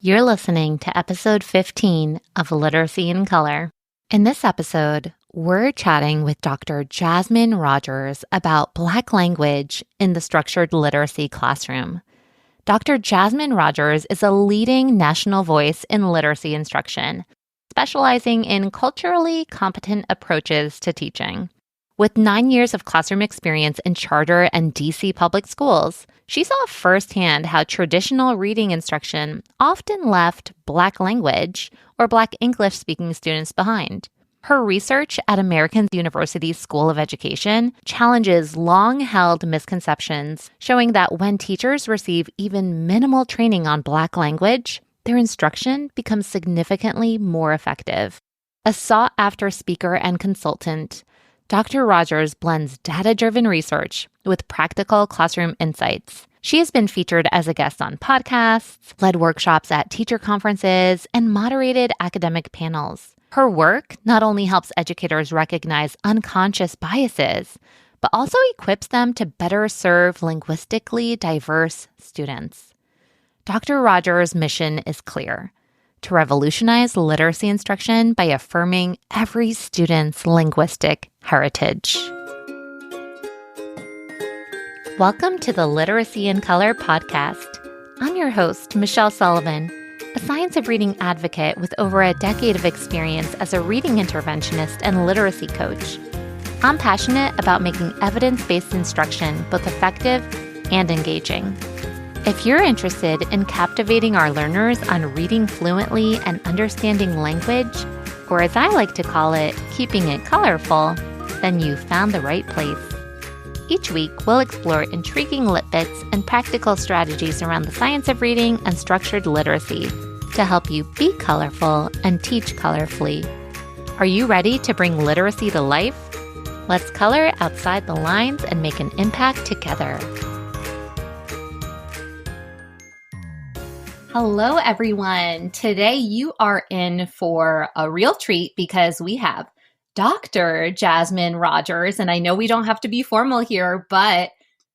You're listening to episode 15 of Literacy in Color. In this episode, we're chatting with Dr. Jasmine Rogers about Black language in the structured literacy classroom. Dr. Jasmine Rogers is a leading national voice in literacy instruction, specializing in culturally competent approaches to teaching. With 9 years of classroom experience in charter and DC public schools, she saw firsthand how traditional reading instruction often left Black language or Black English-speaking students behind. Her research at American University's School of Education challenges long-held misconceptions, showing that when teachers receive even minimal training on Black language, their instruction becomes significantly more effective. A sought-after speaker and consultant, Dr. Rogers blends data-driven research with practical classroom insights. She has been featured as a guest on podcasts, led workshops at teacher conferences, and moderated academic panels. Her work not only helps educators recognize unconscious biases, but also equips them to better serve linguistically diverse students. Dr. Rogers' mission is clear: to revolutionize literacy instruction by affirming every student's linguistic heritage. Welcome to the Literacy in Color podcast. I'm your host, Michelle Sullivan, a science of reading advocate with over a decade of experience as a reading interventionist and literacy coach. I'm passionate about making evidence-based instruction both effective and engaging. If you're interested in captivating our learners on reading fluently and understanding language, or as I like to call it, keeping it colorful, then you've found the right place. Each week, we'll explore intriguing lit bits and practical strategies around the science of reading and structured literacy to help you be colorful and teach colorfully. Are you ready to bring literacy to life? Let's color outside the lines and make an impact together. Hello, everyone. Today you are in for a real treat because we have Dr. Jasmine Rogers. And I know we don't have to be formal here, but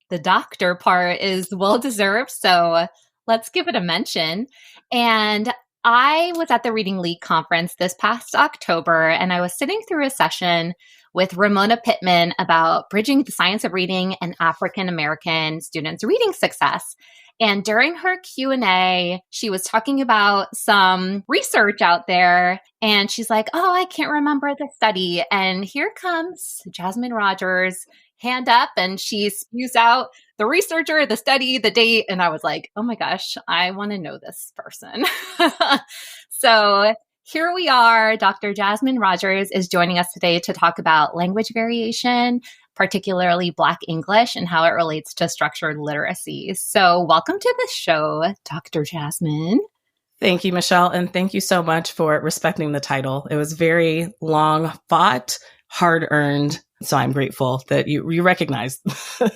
the doctor part is well-deserved. So let's give it a mention. And I was at the Reading League conference this past October, and I was sitting through a session with Ramona Pittman about bridging the science of reading and African-American students' reading success. And during her Q&A, she was talking about some research out there. And she's like, oh, I can't remember the study. And here comes Jasmine Rogers, hand up, and she spews out the researcher, the study, the date. And I was like, oh my gosh, I want to know this person. So here we are. Dr. Jasmine Rogers is joining us today to talk about language variation, particularly Black English, and how it relates to structured literacy. So welcome to the show, Dr. Jasmine. Thank you, Michelle. And thank you so much for respecting the title. It was very long fought, hard earned. So I'm grateful that you recognize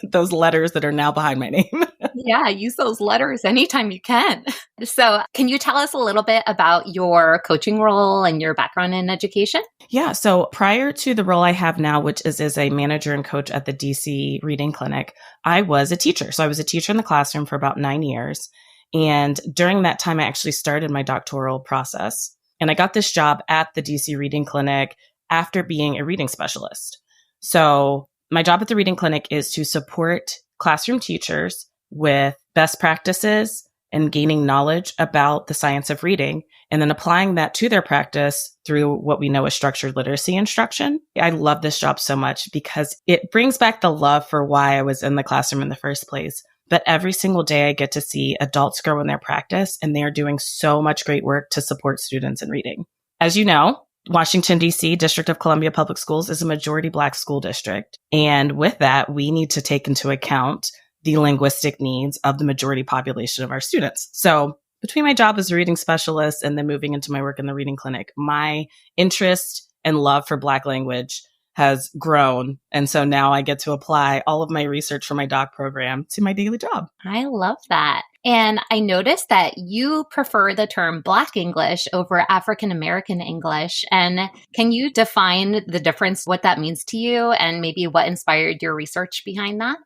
those letters that are now behind my name. Yeah, use those letters anytime you can. So can you tell us a little bit about your coaching role and your background in education? Yeah. So prior to the role I have now, which is as a manager and coach at the DC Reading Clinic, I was a teacher. So I was a teacher in the classroom for about 9 years. And during that time, I actually started my doctoral process. And I got this job at the DC Reading Clinic after being a reading specialist. So my job at the Reading Clinic is to support classroom teachers with best practices and gaining knowledge about the science of reading, and then applying that to their practice through what we know as structured literacy instruction. I love this job so much because it brings back the love for why I was in the classroom in the first place. But every single day I get to see adults grow in their practice, and they are doing so much great work to support students in reading. As you know, Washington, D.C., District of Columbia Public Schools is a majority Black school district. And with that, we need to take into account the linguistic needs of the majority population of our students. So between my job as a reading specialist and then moving into my work in the Reading Clinic, my interest and love for Black language has grown. And so now I get to apply all of my research from my doc program to my daily job. I love that. And I noticed that you prefer the term Black English over African American English. And can you define the difference, what that means to you, and maybe what inspired your research behind that?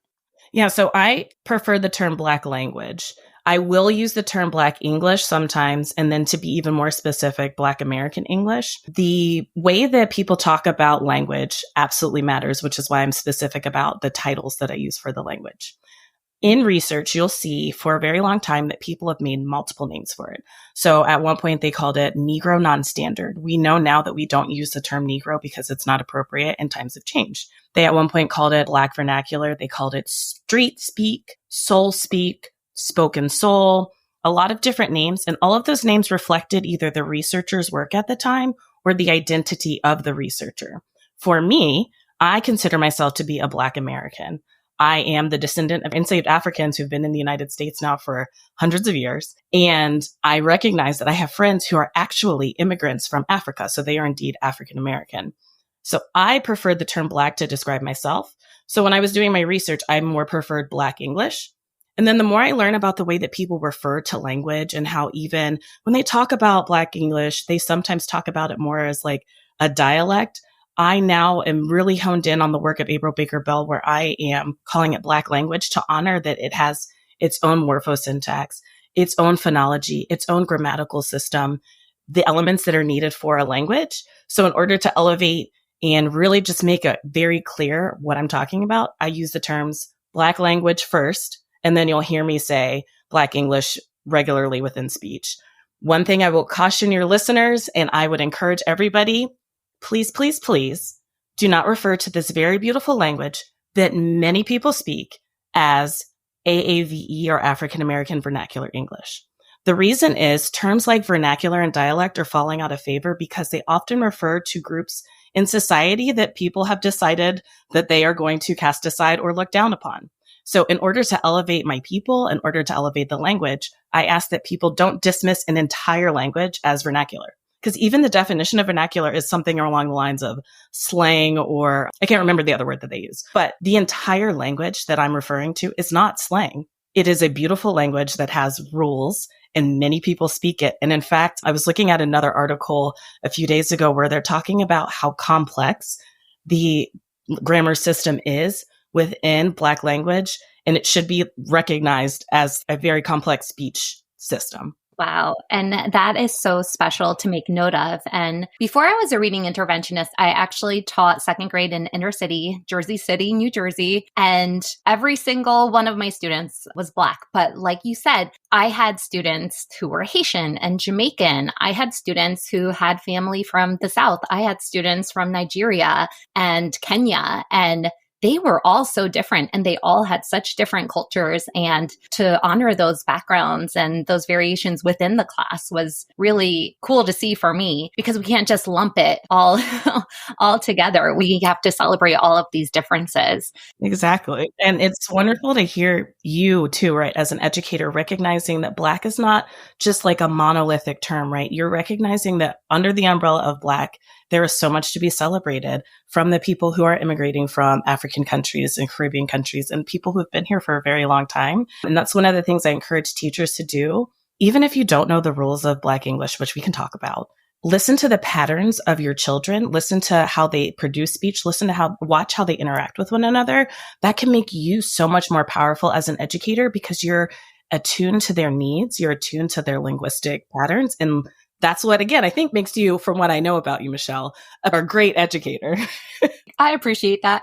Yeah, so I prefer the term Black language. I will use the term Black English sometimes, and then to be even more specific, Black American English. The way that people talk about language absolutely matters, which is why I'm specific about the titles that I use for the language. In research, you'll see for a very long time that people have made multiple names for it. So at one point, they called it Negro non-standard. We know now that we don't use the term Negro because it's not appropriate and times have changed. They at one point called it Black vernacular. They called it street speak, soul speak, spoken soul, a lot of different names. And all of those names reflected either the researcher's work at the time or the identity of the researcher. For me, I consider myself to be a Black American. I am the descendant of enslaved Africans who've been in the United States now for hundreds of years. And I recognize that I have friends who are actually immigrants from Africa. So they are indeed African American. So I preferred the term Black to describe myself. So when I was doing my research, I more preferred Black English. And then the more I learn about the way that people refer to language and how even when they talk about Black English, they sometimes talk about it more as like a dialect. I now am really honed in on the work of April Baker Bell, where I am calling it Black language to honor that it has its own morphosyntax, its own phonology, its own grammatical system, the elements that are needed for a language. So in order to elevate and really just make it very clear what I'm talking about, I use the terms Black language first, and then you'll hear me say Black English regularly within speech. One thing I will caution your listeners, and I would encourage everybody, please, please, please do not refer to this very beautiful language that many people speak as AAVE or African American Vernacular English. The reason is terms like vernacular and dialect are falling out of favor because they often refer to groups in society that people have decided that they are going to cast aside or look down upon. So in order to elevate my people, in order to elevate the language, I ask that people don't dismiss an entire language as vernacular. Because even the definition of vernacular is something along the lines of slang, or I can't remember the other word that they use. But the entire language that I'm referring to is not slang. It is a beautiful language that has rules and many people speak it. And in fact, I was looking at another article a few days ago where they're talking about how complex the grammar system is within Black language. And it should be recognized as a very complex speech system. Wow. And that is so special to make note of. And before I was a reading interventionist, I actually taught second grade in inner city, Jersey City, New Jersey. And every single one of my students was Black. But like you said, I had students who were Haitian and Jamaican. I had students who had family from the South. I had students from Nigeria and Kenya. And they were all so different and they all had such different cultures. And to honor those backgrounds and those variations within the class was really cool to see for me, because we can't just lump it all, all together. We have to celebrate all of these differences. Exactly. And it's wonderful to hear you too, right? As an educator, recognizing that Black is not just like a monolithic term, right? You're recognizing that under the umbrella of Black, there is so much to be celebrated from the people who are immigrating from African countries and Caribbean countries and people who have been here for a very long time. And that's one of the things I encourage teachers to do. Even if you don't know the rules of Black English, which we can talk about, listen to the patterns of your children, listen to how they produce speech, watch how they interact with one another. That can make you so much more powerful as an educator because you're attuned to their needs, you're attuned to their linguistic patterns. And that's what, again, I think makes you, from what I know about you, Michelle, a great educator. I appreciate that.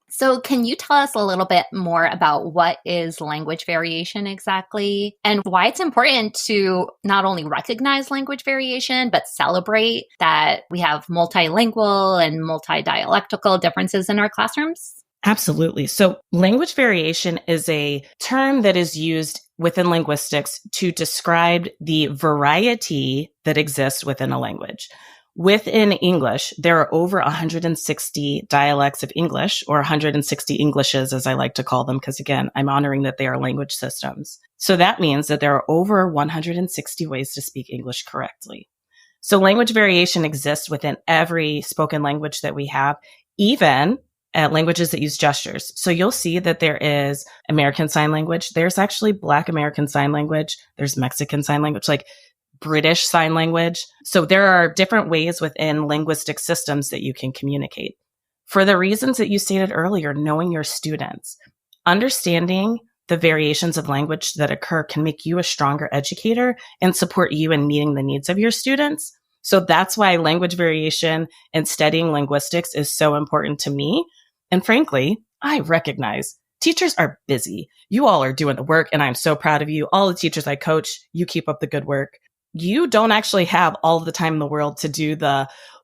So can you tell us a little bit more about what is language variation exactly and why it's important to not only recognize language variation, but celebrate that we have multilingual and multidialectical differences in our classrooms? Absolutely. So language variation is a term that is used within linguistics to describe the variety that exists within a language. Within English, there are over 160 dialects of English, or 160 Englishes, as I like to call them, because again, I'm honoring that they are language systems. So that means that there are over 160 ways to speak English correctly. So language variation exists within every spoken language that we have, even languages that use gestures. So you'll see that there is American Sign Language. There's actually Black American Sign Language. There's Mexican Sign Language, like British Sign Language. So there are different ways within linguistic systems that you can communicate. For the reasons that you stated earlier, knowing your students, understanding the variations of language that occur can make you a stronger educator and support you in meeting the needs of your students. So that's why language variation and studying linguistics is so important to me. And frankly, I recognize teachers are busy. You all are doing the work, and I'm so proud of you. All the teachers I coach, you keep up the good work. You don't actually have all of the time in the world to do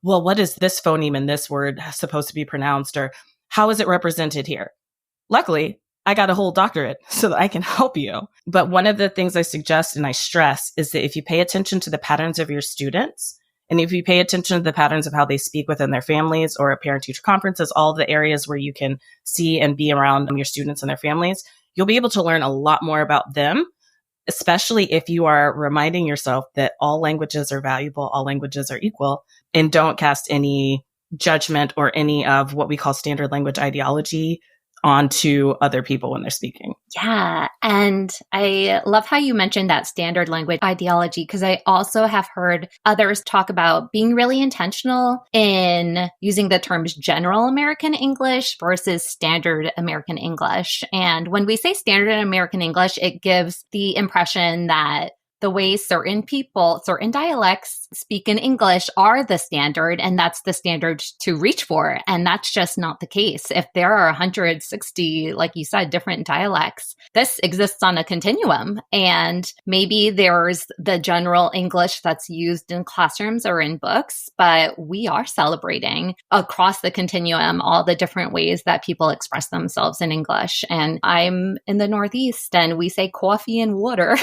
what is this phoneme in this word supposed to be pronounced, or how is it represented here? Luckily, I got a whole doctorate so that I can help you. But one of the things I suggest and I stress is that if you pay attention to the patterns of your students, and if you pay attention to the patterns of how they speak within their families or at parent-teacher conferences, all the areas where you can see and be around your students and their families, you'll be able to learn a lot more about them, especially if you are reminding yourself that all languages are valuable, all languages are equal, and don't cast any judgment or any of what we call standard language ideology onto other people when they're speaking. Yeah. And I love how you mentioned that standard language ideology, because I also have heard others talk about being really intentional in using the terms general American English versus standard American English. And when we say standard American English, it gives the impression that the way certain people, certain dialects speak in English are the standard, and that's the standard to reach for. And that's just not the case. If there are 160, like you said, different dialects, this exists on a continuum. And maybe there's the general English that's used in classrooms or in books, but we are celebrating across the continuum all the different ways that people express themselves in English. And I'm in the Northeast and we say coffee and water.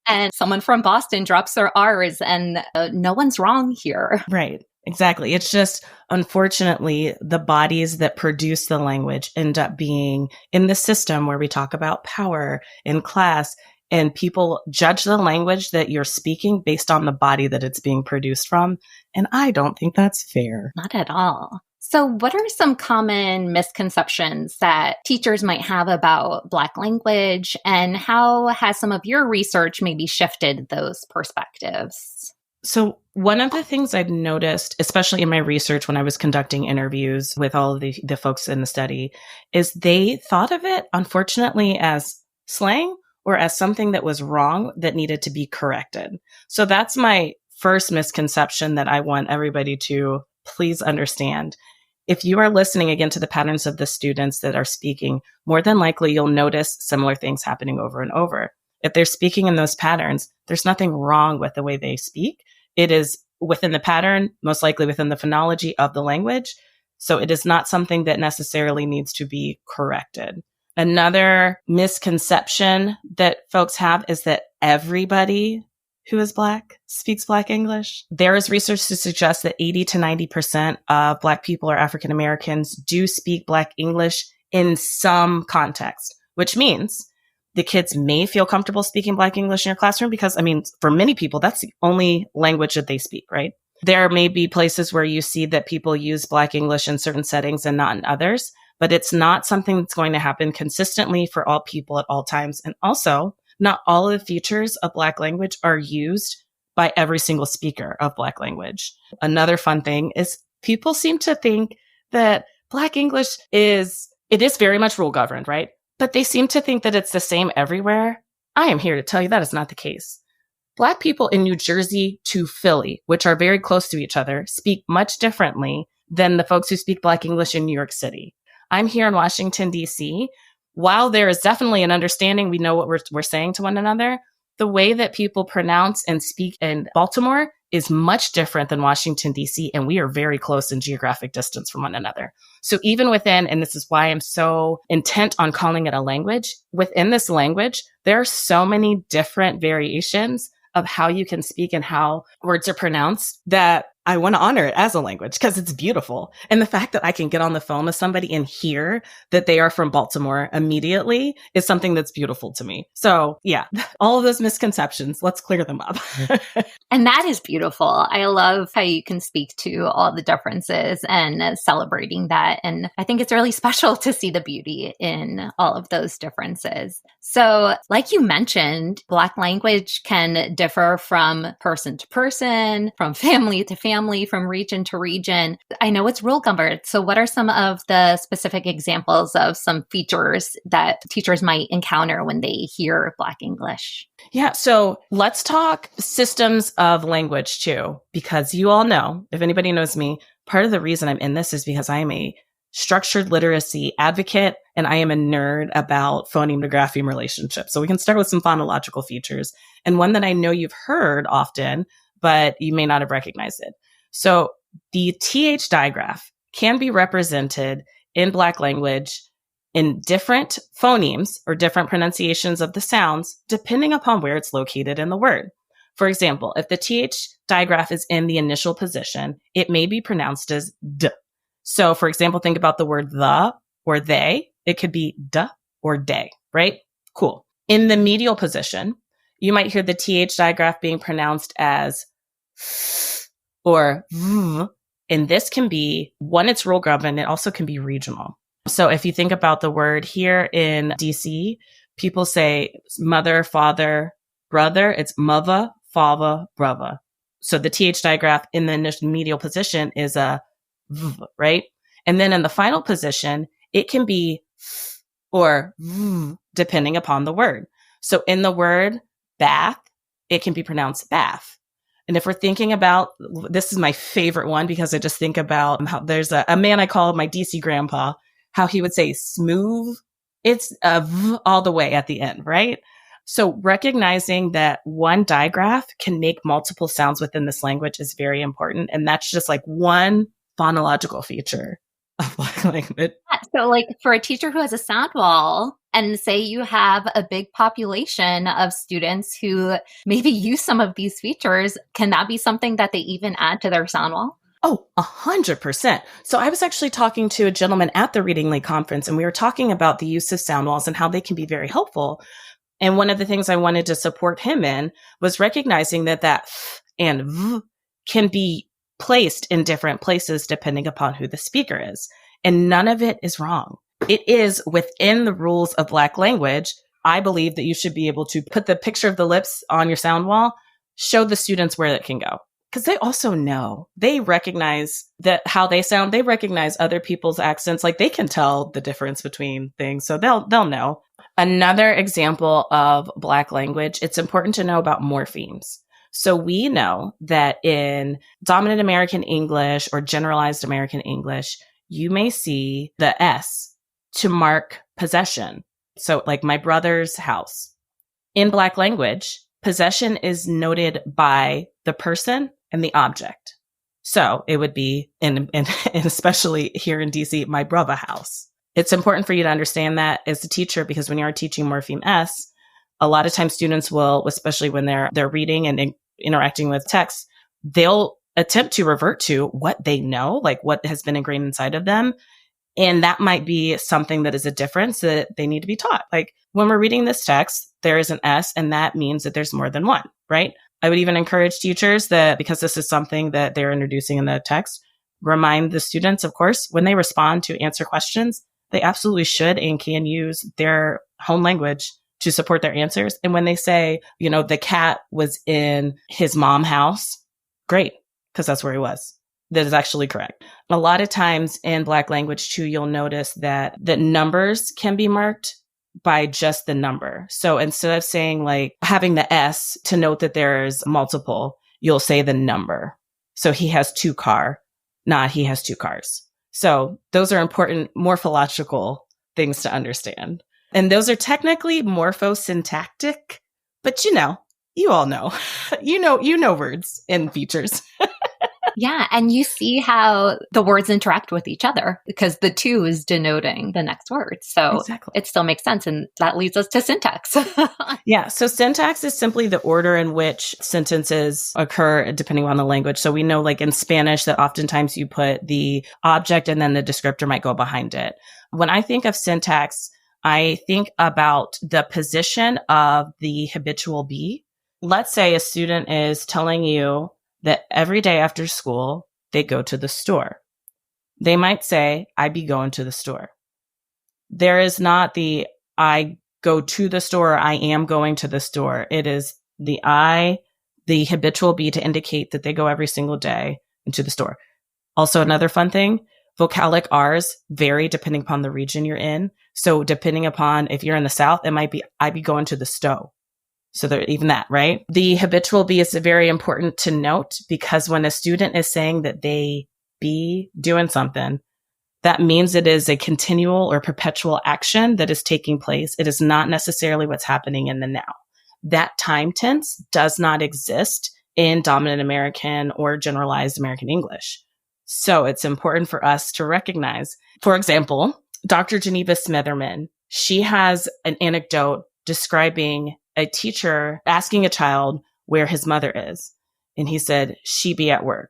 And someone from Boston drops their R's and no one's wrong here. Right. Exactly. It's just, unfortunately, the bodies that produce the language end up being in the system where we talk about power in class, and people judge the language that you're speaking based on the body that it's being produced from. And I don't think that's fair. Not at all. So what are some common misconceptions that teachers might have about Black language, and how has some of your research maybe shifted those perspectives? So one of the things I've noticed, especially in my research when I was conducting interviews with all of the folks in the study, is they thought of it, unfortunately, as slang or as something that was wrong that needed to be corrected. So that's my first misconception that I want everybody to please understand. If you are listening again to the patterns of the students that are speaking, more than likely you'll notice similar things happening over and over. If they're speaking in those patterns, there's nothing wrong with the way they speak. It is within the pattern, most likely within the phonology of the language. So it is not something that necessarily needs to be corrected. Another misconception that folks have is that everybody who is Black speaks Black English. There is research to suggest that 80 to 90% of Black people or African Americans do speak Black English in some context, which means the kids may feel comfortable speaking Black English in your classroom because, for many people, that's the only language that they speak, right? There may be places where you see that people use Black English in certain settings and not in others, but it's not something that's going to happen consistently for all people at all times. And also, not all of the features of Black language are used by every single speaker of Black language. Another fun thing is people seem to think that Black English is very much rule governed, right? But they seem to think that it's the same everywhere. I am here to tell you that is not the case. Black people in New Jersey to Philly, which are very close to each other, speak much differently than the folks who speak Black English in New York City. I'm here in Washington, D.C. While there is definitely an understanding, we know what we're saying to one another, the way that people pronounce and speak in Baltimore is much different than Washington, D.C., and we are very close in geographic distance from one another. So even within, and this is why I'm so intent on calling it a language, within this language, there are so many different variations of how you can speak and how words are pronounced that I want to honor it as a language because it's beautiful. And the fact that I can get on the phone with somebody and hear that they are from Baltimore immediately is something that's beautiful to me. So yeah, all of those misconceptions, let's clear them up. And that is beautiful. I love how you can speak to all the differences and celebrating that. And I think it's really special to see the beauty in all of those differences. So, like you mentioned, Black language can differ from person to person, from family to family, from region to region. I know it's rule governed. So, what are some of the specific examples of some features that teachers might encounter when they hear Black English? Yeah. So let's talk systems of language too, because you all know, if anybody knows me, part of the reason I'm in this is because I am a structured literacy advocate and I am a nerd about phoneme to grapheme relationships. So we can start with some phonological features and one that I know you've heard often, but you may not have recognized it. So the TH digraph can be represented in Black language in different phonemes or different pronunciations of the sounds, depending upon where it's located in the word. For example, if the TH digraph is in the initial position, it may be pronounced as D. So, for example, think about the word the or they. It could be D or day, right? Cool. In the medial position, you might hear the TH digraph being pronounced as F or V. And this can be, one, it's rule governed. It also can be regional. So if you think about the word here in DC, people say mother, father, brother. It's mother, father, brother. So the TH digraph in the initial medial position is a V, right? And then in the final position, it can be F or V, depending upon the word. So in the word bath, it can be pronounced bath. And if we're thinking about, this is my favorite one because I just think about how there's a man I call my DC grandpa, how he would say smooth. It's a V all the way at the end, right? So recognizing that one digraph can make multiple sounds within this language is very important. And that's just like one phonological feature of Black language. So, like for a teacher who has a sound wall, and say you have a big population of students who maybe use some of these features, can that be something that they even add to their sound wall? Oh, 100%. So I was actually talking to a gentleman at the Reading League conference, and we were talking about the use of sound walls and how they can be very helpful. And one of the things I wanted to support him in was recognizing that f and v can be placed in different places depending upon who the speaker is. And none of it is wrong. It is within the rules of Black language. I believe that you should be able to put the picture of the lips on your sound wall, show the students where it can go. Because they also know, they recognize that how they sound, they recognize other people's accents. Like they can tell the difference between things. So they'll know. Another example of Black language, it's important to know about morphemes. So we know that in dominant American English or generalized American English, you may see the S to mark possession. So like my brother's house. In Black language, possession is noted by the person and the object. So it would be, and especially here in DC, my brother house. It's important for you to understand that as a teacher, because when you are teaching morpheme S, a lot of times students will, especially when they're reading and interacting with text, they'll attempt to revert to what they know, like what has been ingrained inside of them. And that might be something that is a difference that they need to be taught. Like when we're reading this text, there is an S, and that means that there's more than one, right? I would even encourage teachers that, because this is something that they're introducing in the text, remind the students, of course, when they respond to answer questions, they absolutely should and can use their home language to support their answers. And when they say, the cat was in his mom's house, great, because that's where he was. That is actually correct. A lot of times in Black language too, you'll notice that the numbers can be marked by just the number. So instead of saying like having the S to note that there's multiple, you'll say the number. So he has 2 car, not he has 2 cars. So those are important morphological things to understand. And those are technically morphosyntactic, but you all know, you know words and features. Yeah. And you see how the words interact with each other because the 2 is denoting the next word. So Exactly. It still makes sense. And that leads us to syntax. Yeah. So syntax is simply the order in which sentences occur depending on the language. So we know like in Spanish that oftentimes you put the object and then the descriptor might go behind it. When I think of syntax, I think about the position of the habitual be. Let's say a student is telling you that every day after school, they go to the store. They might say, I be going to the store. There is not the I go to the store, I am going to the store. It is the I, the habitual be to indicate that they go every single day into the store. Also, another fun thing, vocalic R's vary depending upon the region you're in. So depending upon if you're in the South, it might be, I be going to the stove. So there, even that, right? The habitual be is very important to note because when a student is saying that they be doing something, that means it is a continual or perpetual action that is taking place. It is not necessarily what's happening in the now. That time tense does not exist in dominant American or generalized American English. So it's important for us to recognize, for example, Dr. Geneva Smitherman, she has an anecdote describing a teacher asking a child where his mother is. And he said, she be at work.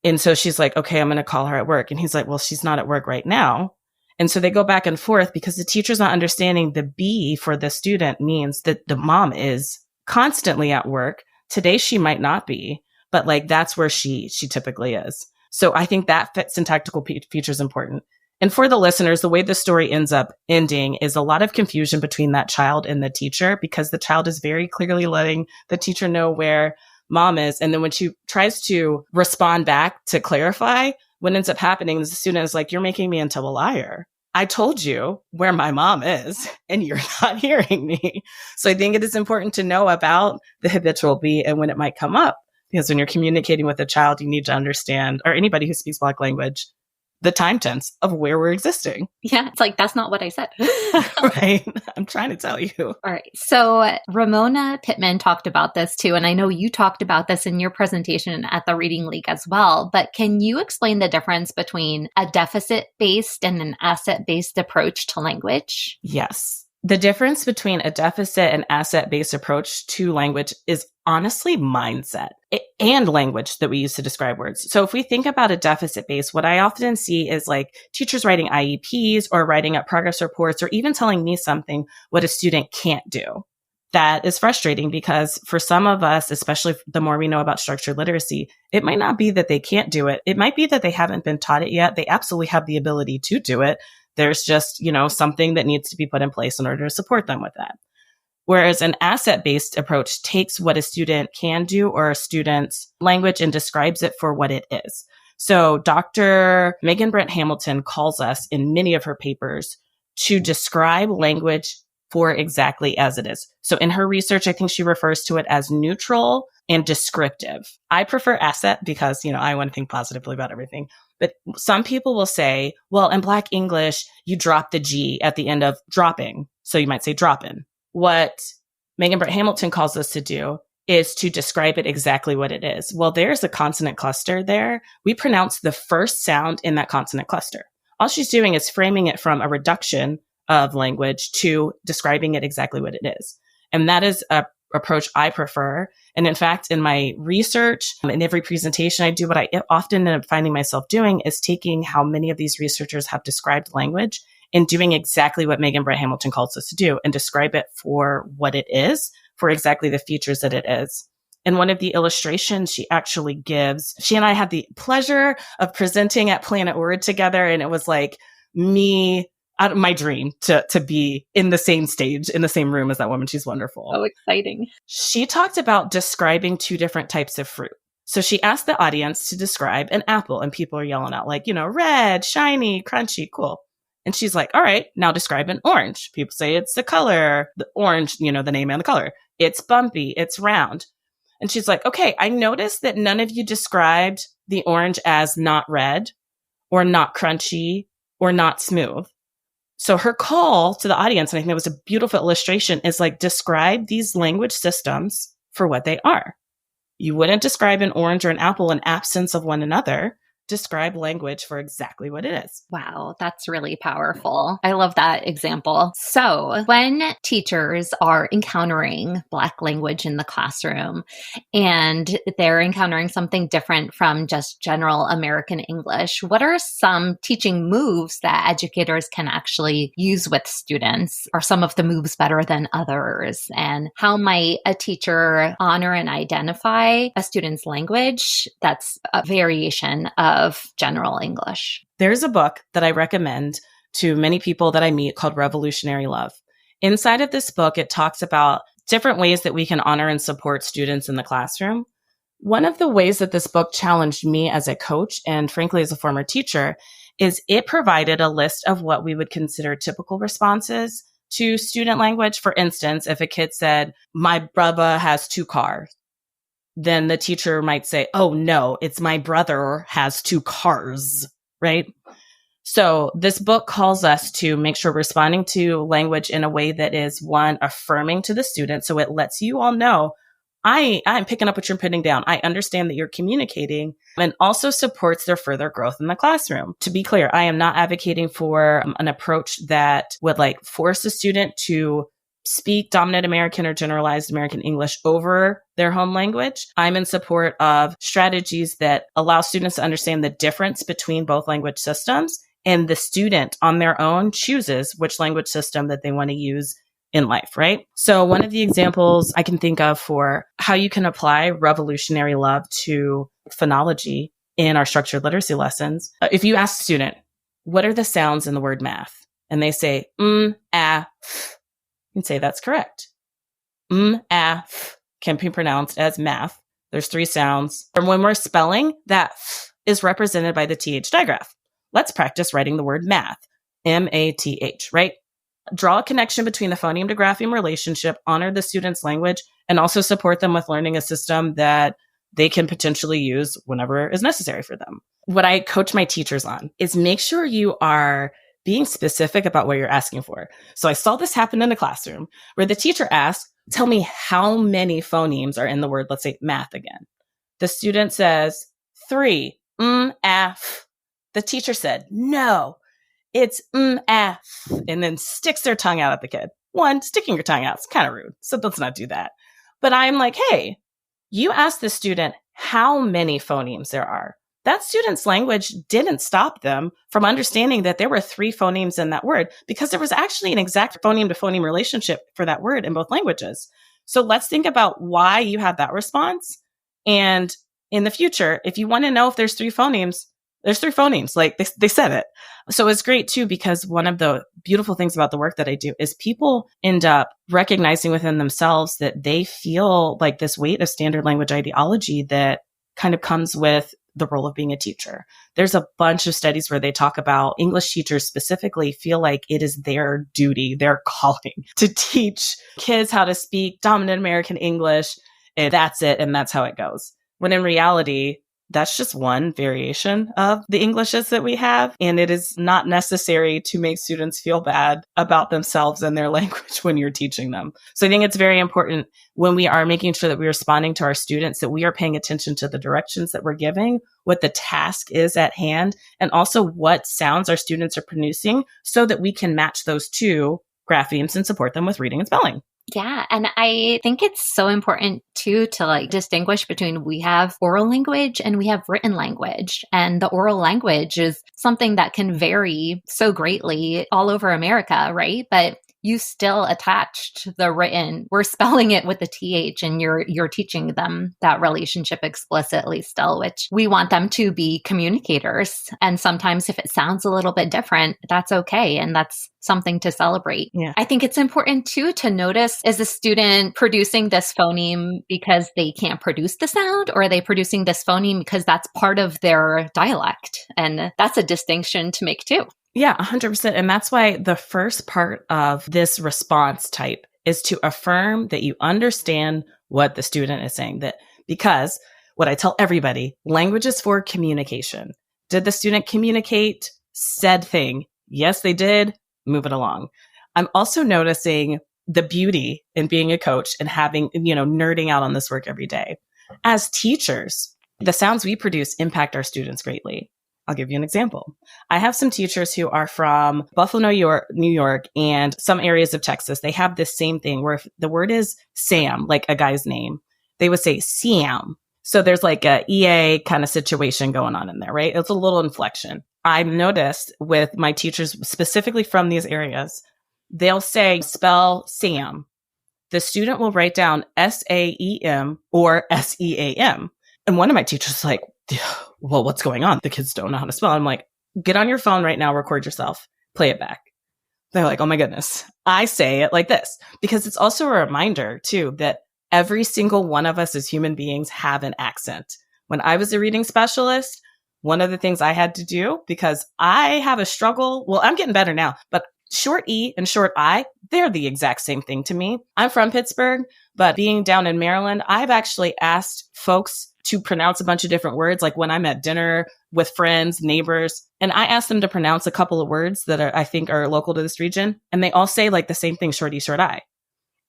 And so she's like, okay, I'm going to call her at work. And he's like, well, she's not at work right now. And so they go back and forth because the teacher's not understanding the be for the student means that the mom is constantly at work. Today, she might not be, but like that's where she typically is. So I think that syntactical feature is important. And for the listeners, the way the story ends up ending is a lot of confusion between that child and the teacher because the child is very clearly letting the teacher know where mom is. And then when she tries to respond back to clarify, what ends up happening is the student is like, you're making me into a liar. I told you where my mom is and you're not hearing me. So I think it is important to know about the habitual be and when it might come up. Because when you're communicating with a child, you need to understand, or anybody who speaks Black language, the time tense of where we're existing. Yeah, it's like, that's not what I said. Right. I'm trying to tell you. All right. So Ramona Pittman talked about this too. And I know you talked about this in your presentation at the Reading League as well. But can you explain the difference between a deficit-based and an asset-based approach to language? Yes. The difference between a deficit and asset-based approach to language is honestly mindset and language that we use to describe words. So if we think about a deficit base, what I often see is like teachers writing IEPs or writing up progress reports or even telling me something what a student can't do. That is frustrating because for some of us, especially the more we know about structured literacy, it might not be that they can't do it. It might be that they haven't been taught it yet. They absolutely have the ability to do it. There's just, something that needs to be put in place in order to support them with that. Whereas an asset-based approach takes what a student can do or a student's language and describes it for what it is. So Dr. Megan Brent Hamilton calls us in many of her papers to describe language for exactly as it is. So in her research, I think she refers to it as neutral and descriptive. I prefer asset because, I want to think positively about everything. But some people will say, well, in Black English, you drop the G at the end of dropping. So you might say droppin'. What Megan Brent Hamilton calls us to do is to describe it exactly what it is. Well, there's a consonant cluster there. We pronounce the first sound in that consonant cluster. All she's doing is framing it from a reduction of language to describing it exactly what it is. And that is a approach I prefer. And in fact, in my research, in every presentation I do, what I often end up finding myself doing is taking how many of these researchers have described language and doing exactly what Megan Brent Hamilton calls us to do and describe it for what it is, for exactly the features that it is. And one of the illustrations she actually gives, she and I had the pleasure of presenting at Planet Word together. And it was like me, out of my dream to be in the same stage, in the same room as that woman. She's wonderful. Oh, exciting. She talked about describing two different types of fruit. So she asked the audience to describe an apple and people are yelling out like, red, shiny, crunchy, cool. And she's like, all right, now describe an orange. People say it's the color, the orange, the name and the color. It's bumpy, it's round. And she's like, okay, I noticed that none of you described the orange as not red or not crunchy or not smooth. So her call to the audience, and I think that was a beautiful illustration, is like describe these language systems for what they are. You wouldn't describe an orange or an apple in absence of one another. Describe language for exactly what it is. Wow, that's really powerful. I love that example. So when teachers are encountering Black language in the classroom and they're encountering something different from just general American English, what are some teaching moves that educators can actually use with students? Are some of the moves better than others? And how might a teacher honor and identify a student's language that's a variation of general English? There's a book that I recommend to many people that I meet called Revolutionary Love. Inside of this book, it talks about different ways that we can honor and support students in the classroom. One of the ways that this book challenged me as a coach and frankly as a former teacher is it provided a list of what we would consider typical responses to student language. For instance, if a kid said, my brother has 2 cars, then the teacher might say, oh no, it's my brother has 2 cars, right? So this book calls us to make sure we're responding to language in a way that is, one, affirming to the student. So it lets you all know, I'm picking up what you're putting down. I understand that you're communicating, and also supports their further growth in the classroom. To be clear, I am not advocating for an approach that would force a student to speak dominant American or generalized American English over their home language. I'm in support of strategies that allow students to understand the difference between both language systems, and the student on their own chooses which language system that they want to use in life, right? So one of the examples I can think of for how you can apply revolutionary love to phonology in our structured literacy lessons, if you ask a student, what are the sounds in the word math? And they say, f, you can say that's correct. F can be pronounced as math. There's 3 sounds. And when we're spelling, that f is represented by the TH digraph. Let's practice writing the word math, M-A-T-H, right? Draw a connection between the phoneme to grapheme relationship, honor the student's language, and also support them with learning a system that they can potentially use whenever is necessary for them. What I coach my teachers on is make sure you are being specific about what you're asking for. So I saw this happen in a classroom where the teacher asked, tell me how many phonemes are in the word, let's say math again. The student says 3, f. The teacher said, no, it's f, and then sticks their tongue out at the kid. One, sticking your tongue out is kind of rude, so let's not do that. But I'm like, hey, you asked the student how many phonemes there are. That student's language didn't stop them from understanding that there were 3 phonemes in that word, because there was actually an exact phoneme to phoneme relationship for that word in both languages. So let's think about why you had that response. And in the future, if you want to know if there's 3 phonemes, there's 3 phonemes. They said it. So it's great too, because one of the beautiful things about the work that I do is people end up recognizing within themselves that they feel like this weight of standard language ideology that kind of comes with the role of being a teacher. There's a bunch of studies where they talk about English teachers specifically feel like it is their duty, their calling to teach kids how to speak dominant American English. And that's it. And that's how it goes. When in reality, that's just one variation of the Englishes that we have. And it is not necessary to make students feel bad about themselves and their language when you're teaching them. So I think it's very important when we are making sure that we're responding to our students, that we are paying attention to the directions that we're giving, what the task is at hand, and also what sounds our students are producing so that we can match those 2 graphemes and support them with reading and spelling. Yeah. And I think it's so important too to distinguish between we have oral language and we have written language. And the oral language is something that can vary so greatly all over America, right? But you still attached the written, we're spelling it with the TH, and you're teaching them that relationship explicitly still, which we want them to be communicators. And sometimes if it sounds a little bit different, that's okay. And that's something to celebrate. Yeah. I think it's important too to notice, is the student producing this phoneme because they can't produce the sound, or are they producing this phoneme because that's part of their dialect? And that's a distinction to make too. Yeah, 100%. And that's why the first part of this response type is to affirm that you understand what the student is saying. That because what I tell everybody, language is for communication. Did the student communicate said thing? Yes, they did. Move it along. I'm also noticing the beauty in being a coach and having, nerding out on this work every day. As teachers, the sounds we produce impact our students greatly. I'll give you an example. I have some teachers who are from Buffalo, New York, and some areas of Texas. They have this same thing where if the word is Sam, like a guy's name, they would say Sam. So there's like a EA kind of situation going on in there, right? It's a little inflection. I've noticed with my teachers specifically from these areas, they'll say, spell Sam. The student will write down S-A-E-M or S-E-A-M. And one of my teachers is like, well, what's going on? The kids don't know how to spell. I'm like, get on your phone right now, record yourself, play it back. They're like, oh my goodness, I say it like this. Because it's also a reminder too, that every single one of us as human beings have an accent. When I was a reading specialist, one of the things I had to do, because I have a struggle, well, I'm getting better now, but short E and short I, they're the exact same thing to me. I'm from Pittsburgh, but being down in Maryland, I've actually asked folks to pronounce a bunch of different words. Like when I'm at dinner with friends, neighbors, and I ask them to pronounce a couple of words that I think are local to this region, and they all say like the same thing, short E, short I.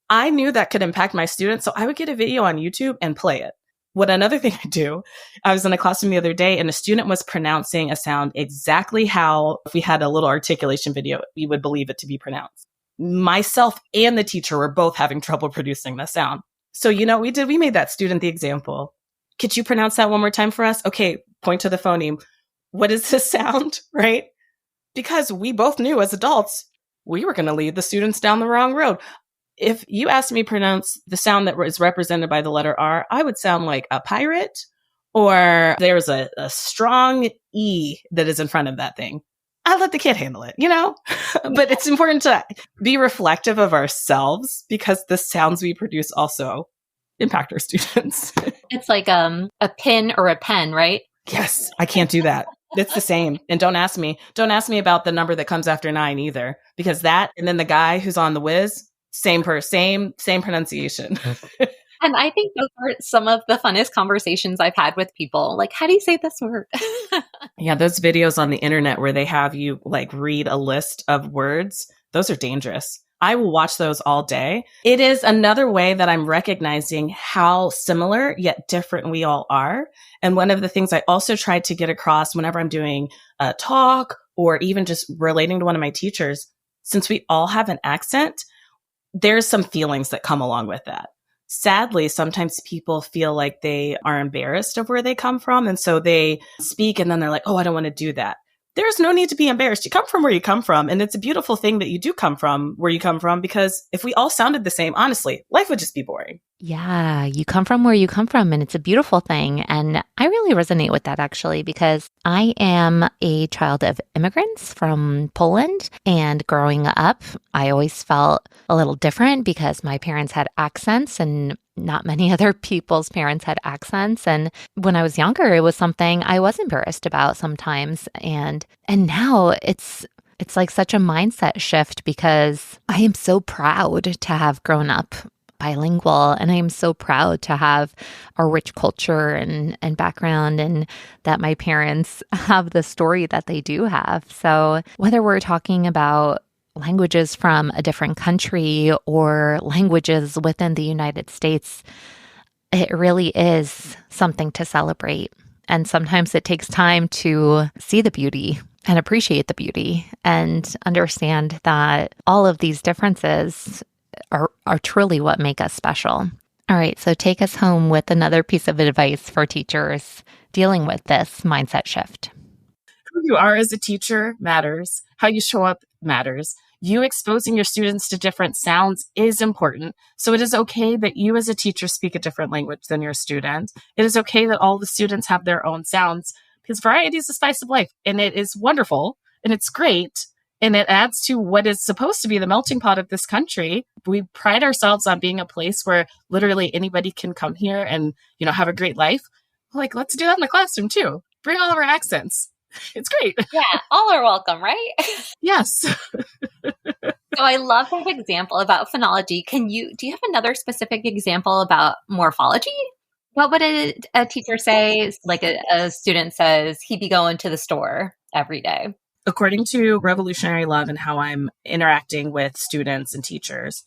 I knew that could impact my students, so I would get a video on YouTube and play it. What another thing I do, I was in a classroom the other day and a student was pronouncing a sound exactly how, if we had a little articulation video, we would believe it to be pronounced. Myself and the teacher were both having trouble producing the sound. So, you know, we made that student the example. Could you pronounce that one more time for us? Okay, point to the phoneme. What is this sound, right? Because we both knew as adults, we were going to lead the students down the wrong road. If you asked me to pronounce the sound that is represented by the letter R, I would sound like a pirate, or there's a strong E that is in front of that thing. I let the kid handle it, you know? But it's important to be reflective of ourselves because the sounds we produce also impact our students. It's like a pin or a pen, right? Yes, I can't do that. It's the same. And don't ask me about the number that comes after 9 either, because that, and then the guy who's on the whiz, same pronunciation. And I think those are some of the funnest conversations I've had with people. Like, how do you say this word? Yeah, those videos on the internet where they have you like read a list of words, those are dangerous. I will watch those all day. It is another way that I'm recognizing how similar yet different we all are. And one of the things I also try to get across whenever I'm doing a talk or even just relating to one of my teachers, since we all have an accent, there's some feelings that come along with that. Sadly, sometimes people feel like they are embarrassed of where they come from. And so they speak and then they're like, oh, I don't want to do that. There's no need to be embarrassed. You come from where you come from. And it's a beautiful thing that you do come from where you come from, because if we all sounded the same, honestly, life would just be boring. Yeah, you come from where you come from, and it's a beautiful thing. And I really resonate with that actually, because I am a child of immigrants from Poland. And growing up, I always felt a little different because my parents had accents and not many other people's parents had accents. And when I was younger, it was something I was embarrassed about sometimes. And now it's like such a mindset shift, because I am so proud to have grown up bilingual, and I am so proud to have a rich culture and background, and that my parents have the story that they do have. So whether we're talking about languages from a different country or languages within the United States, it really is something to celebrate. And sometimes it takes time to see the beauty and appreciate the beauty and understand that all of these differences are truly what make us special. All right, so take us home with another piece of advice for teachers dealing with this mindset shift. Who you are as a teacher matters. How you show up matters. You exposing your students to different sounds is important. So it is okay that you as a teacher speak a different language than your student. It is okay that all the students have their own sounds, because variety is the spice of life, and it is wonderful and it's great. And it adds to what is supposed to be the melting pot of this country. We pride ourselves on being a place where literally anybody can come here and, you know, have a great life. Like, let's do that in the classroom too. Bring all of our accents. It's great. Yeah, all are welcome, right? Yes. So I love that example about phonology. Do you have another specific example about morphology? What would a teacher say? Like a student says, he'd be going to the store every day. According to Revolutionary Love and how I'm interacting with students and teachers,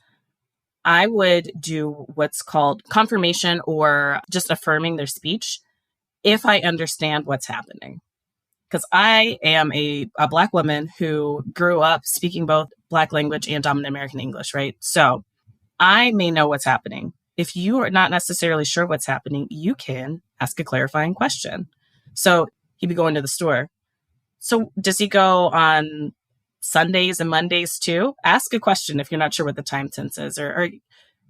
I would do what's called confirmation or just affirming their speech if I understand what's happening. Because I am a Black woman who grew up speaking both Black language and dominant American English, right? So I may know what's happening. If you are not necessarily sure what's happening, you can ask a clarifying question. So he'd be going to the store. So does he go on Sundays and Mondays too? Ask a question if you're not sure what the time tense is. Or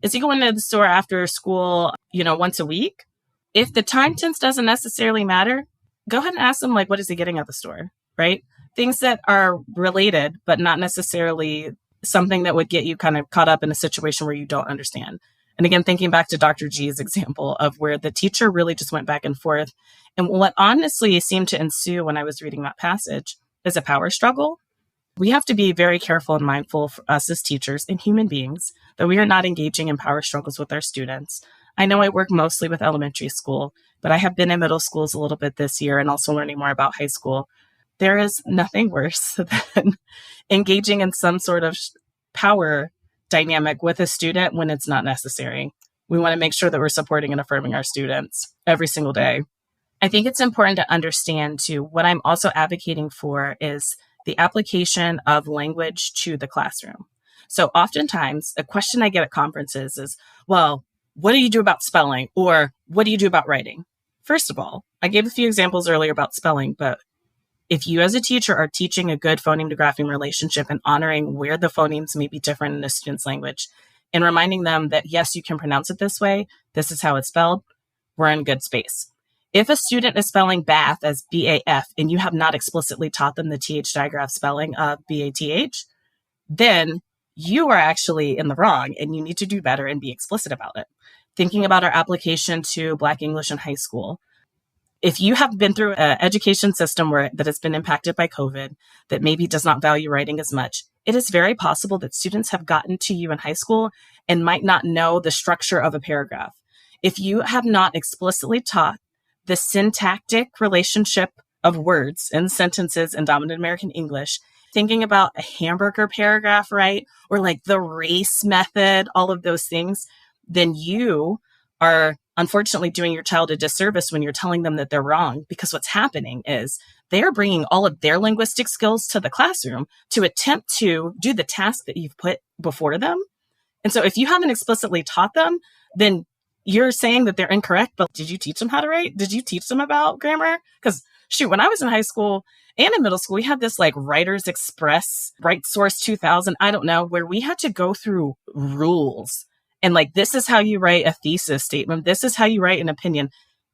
is he going to the store after school, once a week? If the time tense doesn't necessarily matter, go ahead and ask him, like, what is he getting at the store, right? things that are related, but not necessarily something that would get you kind of caught up in a situation where you don't understand. And again, thinking back to Dr. G's example of where the teacher really just went back and forth. And what honestly seemed to ensue when I was reading that passage is a power struggle. We have to be very careful and mindful for us as teachers and human beings that we are not engaging in power struggles with our students. I know I work mostly with elementary school, but I have been in middle schools a little bit this year and also learning more about high school. There is nothing worse than engaging in some sort of power dynamic with a student when it's not necessary. We want to make sure that we're supporting and affirming our students every single day. I think it's important to understand too, what I'm also advocating for is the application of language to the classroom. So oftentimes a question I get at conferences is, well, what do you do about spelling? Or what do you do about writing? First of all, I gave a few examples earlier about spelling, but if you as a teacher are teaching a good phoneme to grapheme relationship and honoring where the phonemes may be different in a student's language and reminding them that, yes, you can pronounce it this way, this is how it's spelled, we're in good space. If a student is spelling bath as B-A-F and you have not explicitly taught them the TH digraph spelling of B-A-T-H, then you are actually in the wrong and you need to do better and be explicit about it. Thinking about our application to Black English in high school, if you have been through an education system that has been impacted by COVID, that maybe does not value writing as much, it is very possible that students have gotten to you in high school and might not know the structure of a paragraph. If you have not explicitly taught the syntactic relationship of words in sentences in dominant American English, thinking about a hamburger paragraph, right? Or like the race method, all of those things, then you are unfortunately doing your child a disservice when you're telling them that they're wrong, because what's happening is they are bringing all of their linguistic skills to the classroom to attempt to do the task that you've put before them. And so if you haven't explicitly taught them, then you're saying that they're incorrect, but did you teach them how to write? Did you teach them about grammar? Because shoot, when I was in high school and in middle school, we had this like Writers Express, Right Source 2000, I don't know, where we had to go through rules. And like, this is how you write a thesis statement. This is how you write an opinion.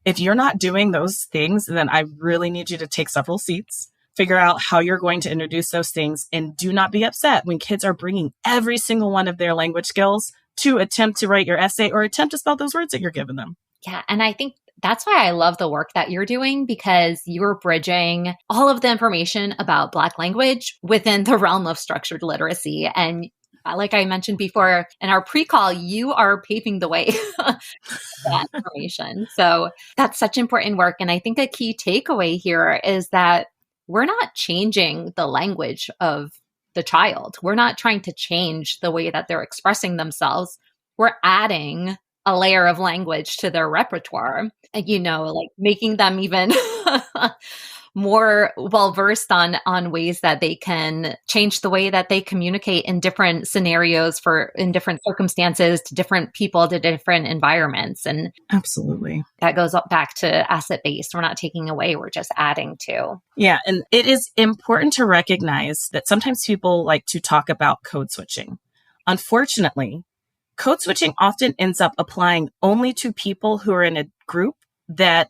If you're not doing those things, then I really need you to take several seats, figure out how you're going to introduce those things, and do not be upset when kids are bringing every single one of their language skills to attempt to write your essay or attempt to spell those words that you're giving them. Yeah. And I think that's why I love the work that you're doing, because you're bridging all of the information about Black language within the realm of structured literacy. And like I mentioned before in our pre-call, you are paving the way for that information. So that's such important work. And I think a key takeaway here is that we're not changing the language of the child. We're not trying to change the way that they're expressing themselves. We're adding a layer of language to their repertoire, and, like making them even more well-versed on ways that they can change the way that they communicate in different scenarios in different circumstances, to different people, to different environments. And absolutely, that goes back to asset-based. We're not taking away, we're just adding to. Yeah. And it is important to recognize that sometimes people like to talk about code switching. Unfortunately, code switching often ends up applying only to people who are in a group that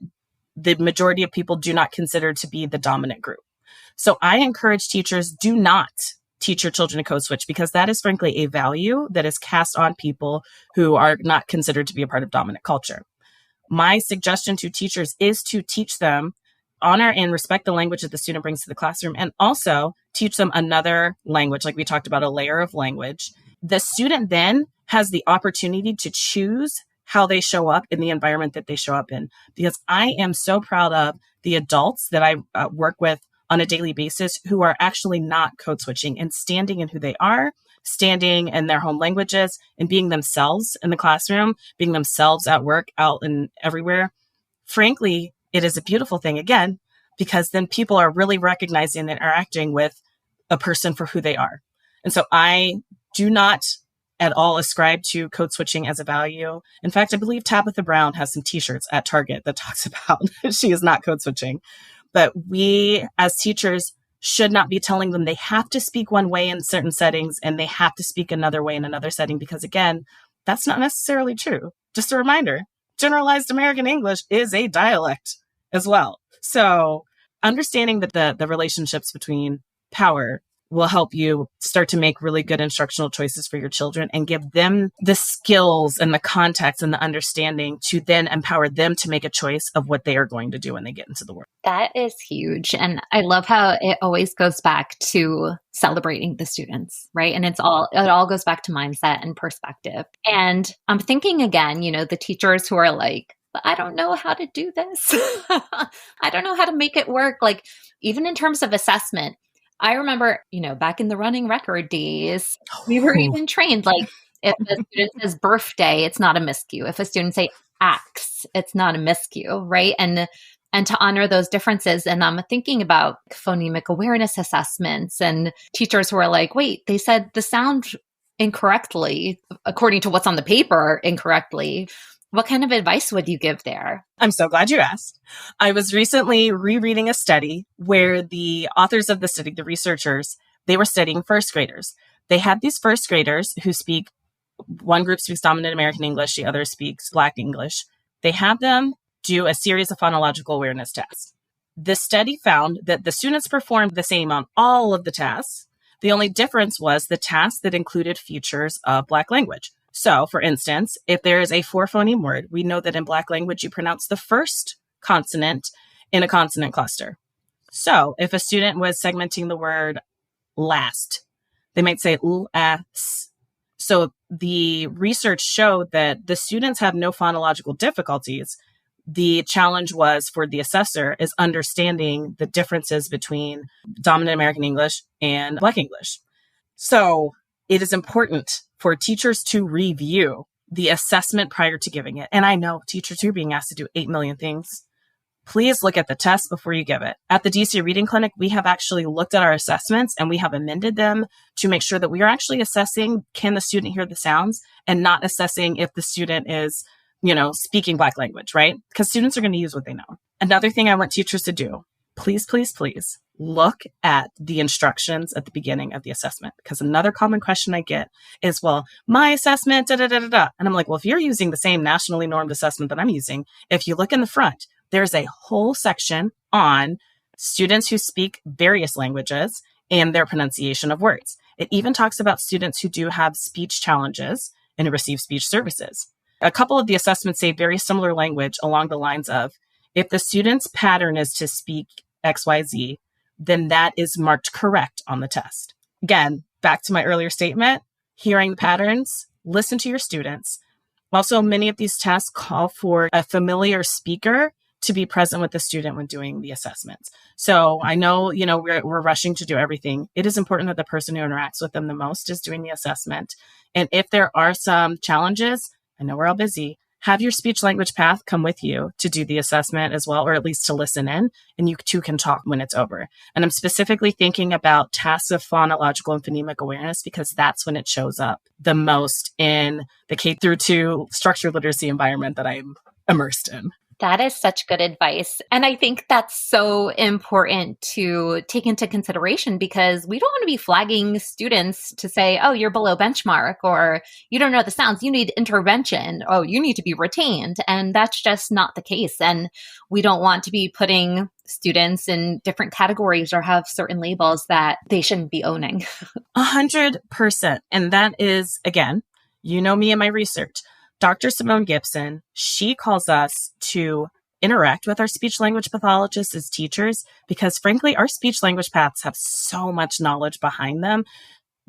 the majority of people do not consider to be the dominant group. So I encourage teachers, do not teach your children to code switch, because that is frankly a value that is cast on people who are not considered to be a part of dominant culture. My suggestion to teachers is to teach them, honor and respect the language that the student brings to the classroom, and also teach them another language, like we talked about, a layer of language. The student then has the opportunity to choose how they show up in the environment that they show up in. Because I am so proud of the adults that I work with on a daily basis who are actually not code switching and standing in who they are, standing in their home languages and being themselves in the classroom, being themselves at work, out and everywhere. Frankly, it is a beautiful thing, again, because then people are really recognizing and interacting with a person for who they are. And so I do not at all ascribe to code switching as a value. In fact, I believe Tabitha Brown has some t-shirts at Target that talks about she is not code switching. But we as teachers should not be telling them they have to speak one way in certain settings and they have to speak another way in another setting, because again, that's not necessarily true. Just a reminder, generalized American English is a dialect as well. So understanding that the relationships between power will help you start to make really good instructional choices for your children and give them the skills and the context and the understanding to then empower them to make a choice of what they are going to do when they get into the world. That is huge. And I love how it always goes back to celebrating the students, right? And it all goes back to mindset and perspective. And I'm thinking again, the teachers who are like, but I don't know how to do this. I don't know how to make it work. Like, even in terms of assessment, I remember, back in the running record days, we were even trained, like, if a student says birthday, it's not a miscue. If a student say axe, it's not a miscue, right? And to honor those differences. And I'm thinking about phonemic awareness assessments and teachers who are like, wait, they said the sound incorrectly, according to what's on the paper incorrectly. What kind of advice would you give there? I'm so glad you asked. I was recently rereading a study where the authors of the study, the researchers, they were studying first graders. They had these first graders who speak, one group speaks dominant American English, the other speaks Black English. They had them do a series of phonological awareness tests. The study found that the students performed the same on all of the tasks. The only difference was the tasks that included features of Black language. So, for instance, if there is a 4-phoneme word, we know that in Black language, you pronounce the first consonant in a consonant cluster. So, if a student was segmenting the word last, they might say s. So, the research showed that the students have no phonological difficulties. The challenge was for the assessor is understanding the differences between dominant American English and Black English. So, it is important for teachers to review the assessment prior to giving it. And I know teachers are being asked to do 8 million things. Please look at the test before you give it. At the DC Reading Clinic, we have actually looked at our assessments and we have amended them to make sure that we are actually assessing, can the student hear the sounds, and not assessing if the student is, speaking Black language, right? Because students are going to use what they know. Another thing I want teachers to do, please, please, please, look at the instructions at the beginning of the assessment, because another common question I get is, well, my assessment, da, da, da, da, da. And I'm like, well, if you're using the same nationally normed assessment that I'm using, if you look in the front, there's a whole section on students who speak various languages and their pronunciation of words. It even talks about students who do have speech challenges and who receive speech services. A couple of the assessments say very similar language along the lines of, if the student's pattern is to speak XYZ, then that is marked correct on the test. Again, back to my earlier statement, hearing the patterns, listen to your students. Also, many of these tests call for a familiar speaker to be present with the student when doing the assessments. So I know, we're rushing to do everything. It is important that the person who interacts with them the most is doing the assessment. And if there are some challenges, I know we're all busy, have your speech language path come with you to do the assessment as well, or at least to listen in, and you two can talk when it's over. And I'm specifically thinking about tasks of phonological and phonemic awareness because that's when it shows up the most in the K through 2 structured literacy environment that I'm immersed in. That is such good advice. And I think that's so important to take into consideration because we don't want to be flagging students to say, oh, you're below benchmark, or you don't know the sounds, you need intervention, oh, you need to be retained. And that's just not the case. And we don't want to be putting students in different categories or have certain labels that they shouldn't be owning. 100%. And that is, again, me and my research. Dr. Simone Gibson, she calls us to interact with our speech language pathologists as teachers because, frankly, our speech language paths have so much knowledge behind them.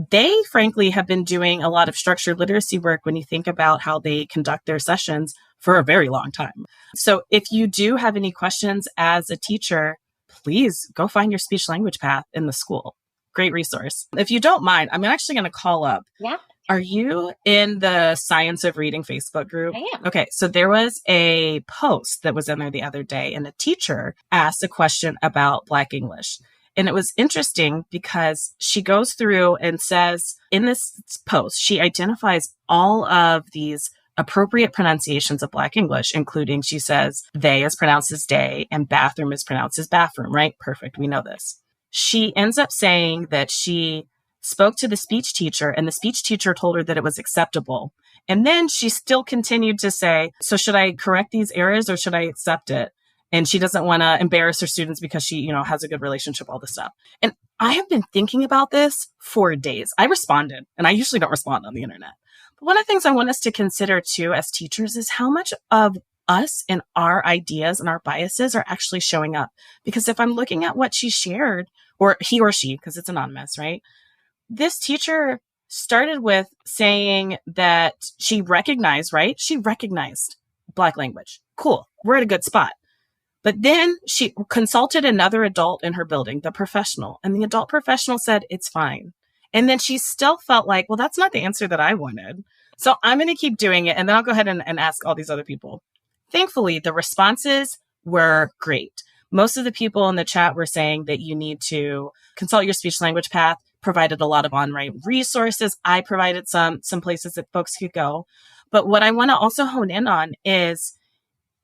They, frankly, have been doing a lot of structured literacy work when you think about how they conduct their sessions for a very long time. So if you do have any questions as a teacher, please go find your speech language path in the school. Great resource. If you don't mind, I'm actually going to call up. Yeah. Are you in the Science of Reading Facebook group? I am. Okay, so there was a post that was in there the other day, and a teacher asked a question about Black English. And it was interesting because she goes through and says, in this post, she identifies all of these appropriate pronunciations of Black English, including, she says, they is pronounced as day and bathroom is pronounced as bathroom, right? Perfect, we know this. She ends up saying that she spoke to the speech teacher and the speech teacher told her that it was acceptable. And then she still continued to say, so should I correct these errors or should I accept it? And she doesn't want to embarrass her students because she, has a good relationship, all this stuff. And I have been thinking about this for days. I responded, and I usually don't respond on the internet. But one of the things I want us to consider too as teachers is how much of us and our ideas and our biases are actually showing up. Because if I'm looking at what she shared, or he or she, because it's anonymous, right? This teacher started with saying that she recognized, right? She recognized Black language. Cool. We're at a good spot. But then she consulted another adult in her building, the professional, and the adult professional said, it's fine. And then she still felt like, well, that's not the answer that I wanted. So I'm going to keep doing it. And then I'll go ahead and ask all these other people. Thankfully, the responses were great. Most of the people in the chat were saying that you need to consult your speech language path, provided a lot of on-ramp resources. I provided some places that folks could go. But what I want to also hone in on is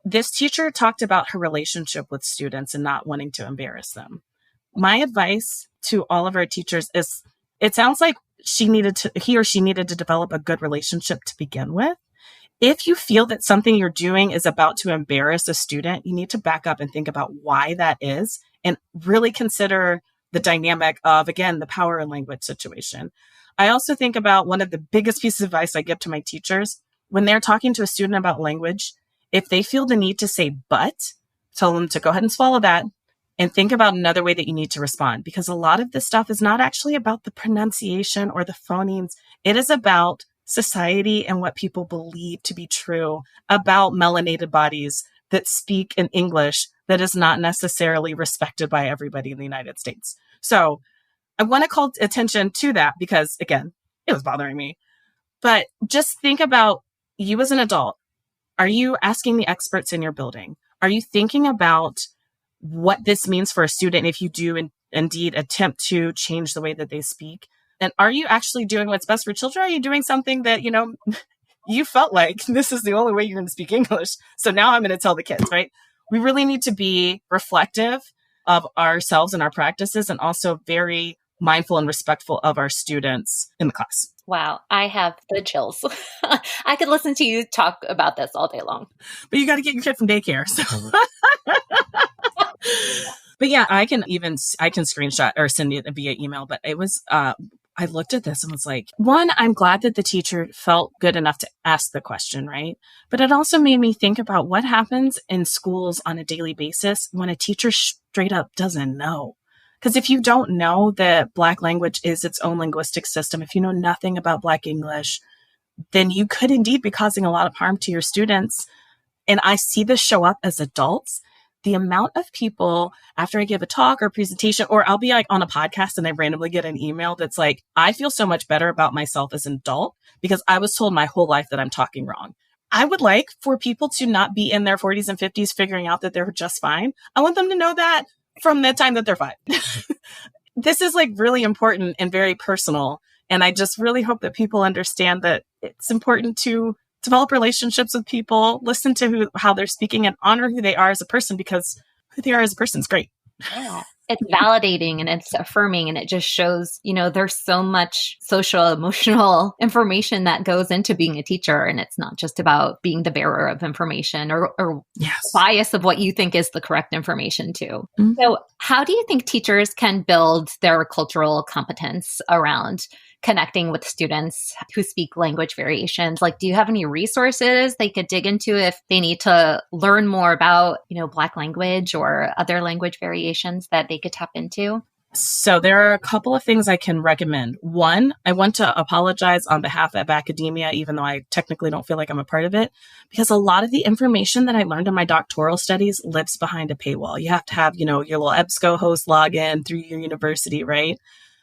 this teacher talked about her relationship with students and not wanting to embarrass them. My advice to all of our teachers is, it sounds like he or she needed to develop a good relationship to begin with. If you feel that something you're doing is about to embarrass a student, you need to back up and think about why that is and really consider the dynamic of, again, the power and language situation. I also think about one of the biggest pieces of advice I give to my teachers when they're talking to a student about language. If they feel the need to say but, tell them to go ahead and swallow that and think about another way that you need to respond, because a lot of this stuff is not actually about the pronunciation or the phonemes. It is about society and what people believe to be true about melanated bodies that speak an English that is not necessarily respected by everybody in the United States. So I want to call attention to that because, again, it was bothering me. But just think about you as an adult. Are you asking the experts in your building? Are you thinking about what this means for a student if you do indeed attempt to change the way that they speak? And are you actually doing what's best for children? Are you doing something that, you felt like this is the only way you're going to speak English, so now I'm going to tell the kids, right? We really need to be reflective of ourselves and our practices and also very mindful and respectful of our students in the class. Wow, I have the chills. I could listen to you talk about this all day long. But you got to get your kid from daycare. So. But yeah, I can screenshot or send it via email. But it was, I looked at this and was like, one, I'm glad that the teacher felt good enough to ask the question, right? But it also made me think about what happens in schools on a daily basis when a teacher straight up doesn't know. Because if you don't know that Black language is its own linguistic system, if you know nothing about Black English, then you could indeed be causing a lot of harm to your students. And I see this show up as adults. The amount of people after I give a talk or presentation, or I'll be like on a podcast and I randomly get an email that's like, I feel so much better about myself as an adult because I was told my whole life that I'm talking wrong. I would like for people to not be in their 40s and 50s figuring out that they're just fine. I want them to know that from the time that they're 5. This is like really important and very personal. And I just really hope that people understand that it's important to develop relationships with people, listen to how they're speaking, and honor who they are as a person, because who they are as a person is great. Yeah. It's validating and it's affirming, and it just shows, there's so much social, emotional information that goes into being a teacher. And it's not just about being the bearer of information or yes. bias of what you think is the correct information too. Mm-hmm. So how do you think teachers can build their cultural competence around connecting with students who speak language variations? Like, do you have any resources they could dig into if they need to learn more about, Black language or other language variations that they could tap into? So there are a couple of things I can recommend. One, I want to apologize on behalf of academia, even though I technically don't feel like I'm a part of it, because a lot of the information that I learned in my doctoral studies lives behind a paywall. You have to have, your little EBSCO host login through your university, right?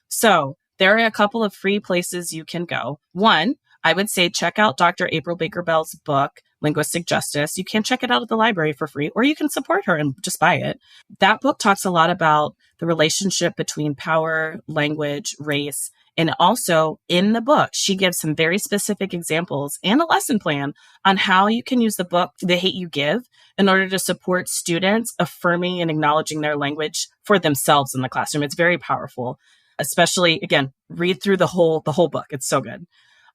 So there are a couple of free places you can go. One, I would say check out Dr. April Baker Bell's book, Linguistic Justice. You can check it out at the library for free, or you can support her and just buy it. That book talks a lot about the relationship between power, language, race, and also in the book, she gives some very specific examples and a lesson plan on how you can use the book, The Hate U Give, in order to support students affirming and acknowledging their language for themselves in the classroom. It's very powerful. Especially, again, read through the whole book. It's so good.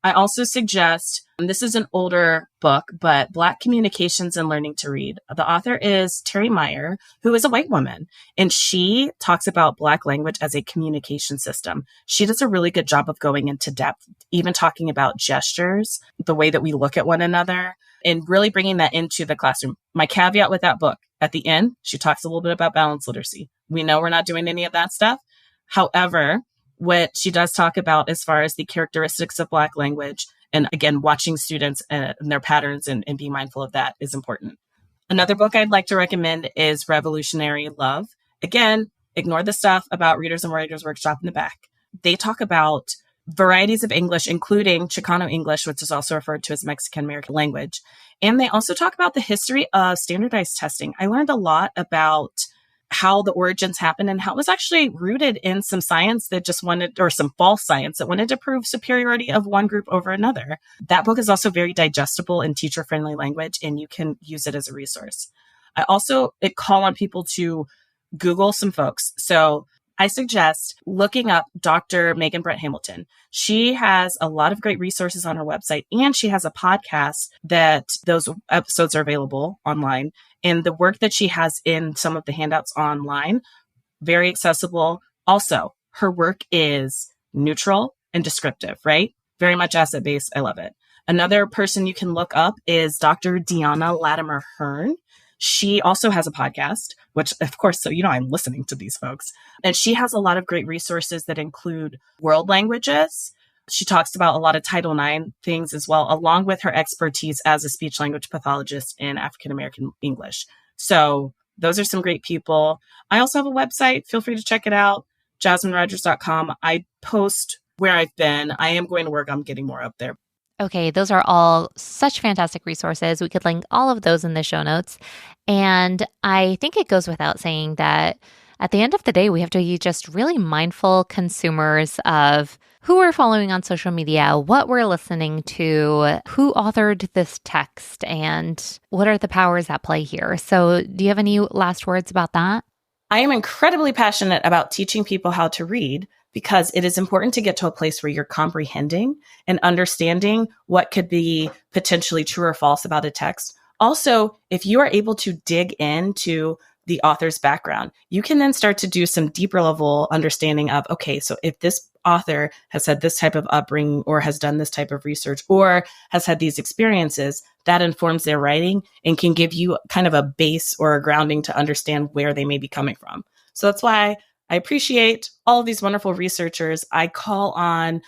I also suggest, and this is an older book, but Black Communications and Learning to Read. The author is Terry Meyer, who is a white woman, and she talks about Black language as a communication system. She does a really good job of going into depth, even talking about gestures, the way that we look at one another, and really bringing that into the classroom. My caveat with that book, at the end, she talks a little bit about balanced literacy. We know we're not doing any of that stuff. However, what she does talk about as far as the characteristics of Black language, and again, watching students and their patterns and being mindful of that is important. Another book I'd like to recommend is Revolutionary Love. Again, ignore the stuff about Readers and Writers Workshop in the back. They talk about varieties of English, including Chicano English, which is also referred to as Mexican American language. And they also talk about the history of standardized testing. I learned a lot about how the origins happened and how it was actually rooted in some science that just wanted, or some false science that wanted to prove superiority of one group over another. That book is also very digestible in teacher-friendly language, and you can use it as a resource. I also call on people to Google some folks. So I suggest looking up Dr. Megan Brett Hamilton. She has a lot of great resources on her website, and she has a podcast that those episodes are available online. And the work that she has in some of the handouts online, very accessible. Also, her work is neutral and descriptive, right? Very much asset-based. I love it. Another person you can look up is Dr. Deanna Latimer Hearn. She also has a podcast, which of course, so I'm listening to these folks. And she has a lot of great resources that include world languages. She talks about a lot of Title IX things as well, along with her expertise as a speech language pathologist in African American English. So those are some great people. I also have a website. Feel free to check it out, jasminerogers.com. I post where I've been. I am going to work on getting more up there. Okay, those are all such fantastic resources. We could link all of those in the show notes. And I think it goes without saying that at the end of the day, we have to be just really mindful consumers of who we're following on social media, what we're listening to, who authored this text, and what are the powers at play here. So do you have any last words about that? I am incredibly passionate about teaching people how to read, because it is important to get to a place where you're comprehending and understanding what could be potentially true or false about a text. Also, if you are able to dig into the author's background, you can then start to do some deeper level understanding of, okay, so if this author has had this type of upbringing or has done this type of research or has had these experiences, that informs their writing and can give you kind of a base or a grounding to understand where they may be coming from. So that's why I appreciate all of these wonderful researchers. I call on,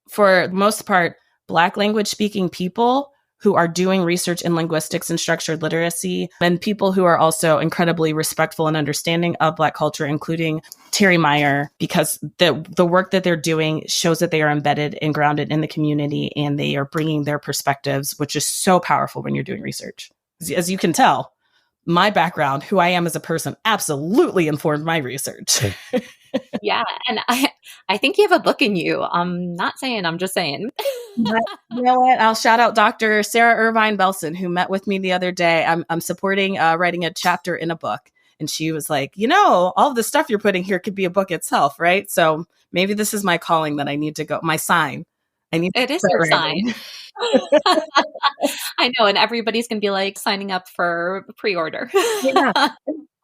for the most part, Black language speaking people who are doing research in linguistics and structured literacy, and people who are also incredibly respectful and understanding of Black culture, including Terry Meyer, because the work that they're doing shows that they are embedded and grounded in the community, and they are bringing their perspectives, which is so powerful when you're doing research. As you can tell, my background, who I am as a person, absolutely informed my research. Yeah. And I think you have a book in you. I'm not saying, I'm just saying. But you know what? I'll shout out Dr. Sarah Irvine Belson, who met with me the other day. I'm supporting writing a chapter in a book. And she was like, all of the stuff you're putting here could be a book itself, right? So maybe this is my calling that I need to go, my sign. It is your sign. I know. And everybody's going to be like signing up for pre-order. Yeah.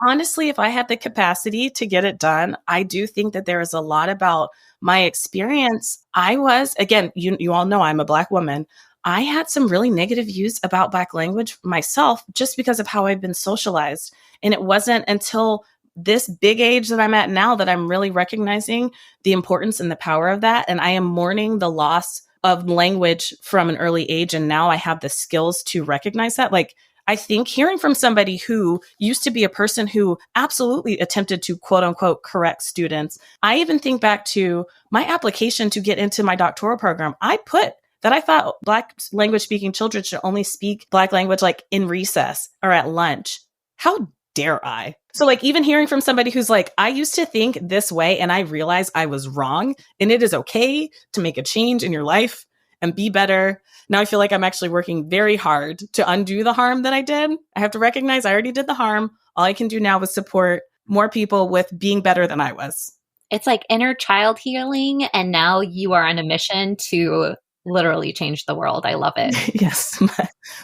Honestly, if I had the capacity to get it done, I do think that there is a lot about my experience. I was, again, you all know I'm a Black woman. I had some really negative views about Black language myself just because of how I've been socialized. And it wasn't until this big age that I'm at now that I'm really recognizing the importance and the power of that. And I am mourning the loss of language from an early age. And now I have the skills to recognize that. Like, I think hearing from somebody who used to be a person who absolutely attempted to quote unquote correct students. I even think back to my application to get into my doctoral program. I put that I thought Black language speaking children should only speak Black language like in recess or at lunch. How dare I? So like even hearing from somebody who's like, I used to think this way and I realized I was wrong, and it is okay to make a change in your life and be better. Now I feel like I'm actually working very hard to undo the harm that I did. I have to recognize I already did the harm. All I can do now is support more people with being better than I was. It's like inner child healing. And now you are on a mission to literally changed the world. I love it. Yes.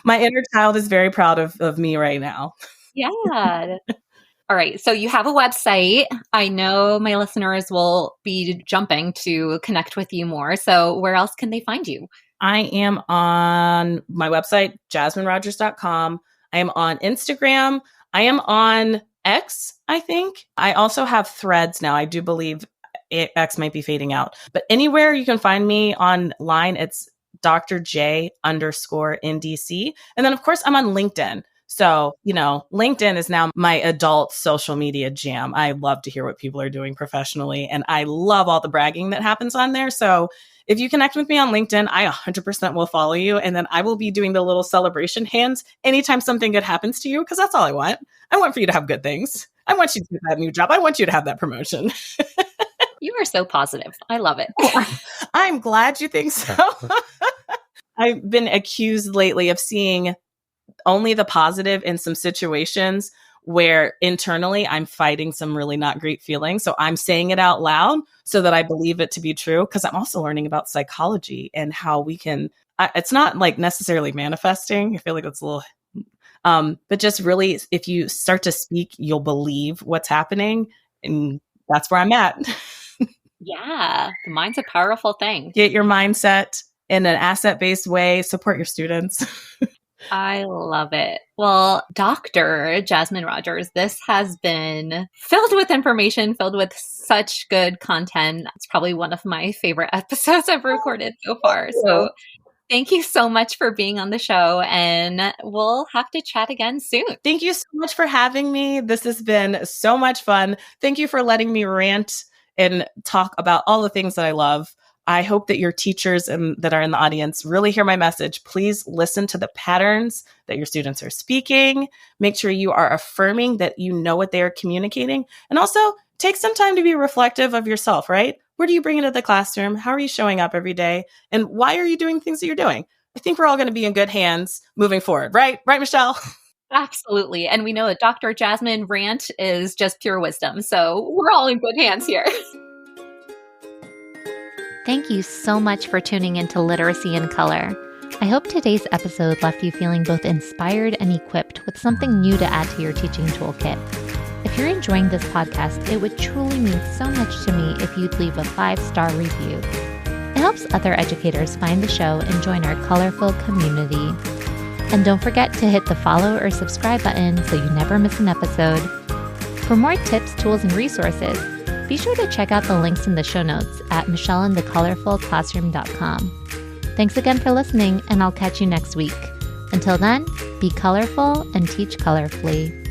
My inner child is very proud of me right now. Yeah. All right. So you have a website. I know my listeners will be jumping to connect with you more. So where else can they find you? I am on my website, jasminerogers.com. I am on Instagram. I am on X, I think. I also have Threads now. I do believe X might be fading out. But anywhere you can find me online, it's Dr. J _NDC. And then, of course, I'm on LinkedIn. So, LinkedIn is now my adult social media jam. I love to hear what people are doing professionally, and I love all the bragging that happens on there. So if you connect with me on LinkedIn, I 100% will follow you. And then I will be doing the little celebration hands anytime something good happens to you, because that's all I want. I want for you to have good things. I want you to get that new job. I want you to have that promotion. You are so positive. I love it. I'm glad you think so. I've been accused lately of seeing only the positive in some situations where internally I'm fighting some really not great feelings. So I'm saying it out loud so that I believe it to be true, because I'm also learning about psychology and how we can, it's not like necessarily manifesting. I feel like it's a little, but just really, if you start to speak, you'll believe what's happening. And that's where I'm at. Yeah. The mind's a powerful thing. Get your mindset in an asset-based way, support your students. I love it. Well, Dr. Jasmine Rogers, this has been filled with information, filled with such good content. It's probably one of my favorite episodes I've recorded so far. So thank you so much for being on the show, and we'll have to chat again soon. Thank you so much for having me. This has been so much fun. Thank you for letting me rant and talk about all the things that I love. I hope that your teachers that are in the audience really hear my message. Please listen to the patterns that your students are speaking. Make sure you are affirming that you know what they are communicating. And also take some time to be reflective of yourself, right? Where do you bring into the classroom? How are you showing up every day? And why are you doing things that you're doing? I think we're all going to be in good hands moving forward, right? Right, Michelle? Absolutely. And we know that Dr. Jasmine rant is just pure wisdom. So we're all in good hands here. Thank you so much for tuning into Literacy in Color. I hope today's episode left you feeling both inspired and equipped with something new to add to your teaching toolkit. If you're enjoying this podcast, it would truly mean so much to me if you'd leave a 5-star review. It helps other educators find the show and join our colorful community. And don't forget to hit the follow or subscribe button so you never miss an episode. For more tips, tools, and resources, be sure to check out the links in the show notes at michelleandthecolorfulclassroom.com. Thanks again for listening, and I'll catch you next week. Until then, be colorful and teach colorfully.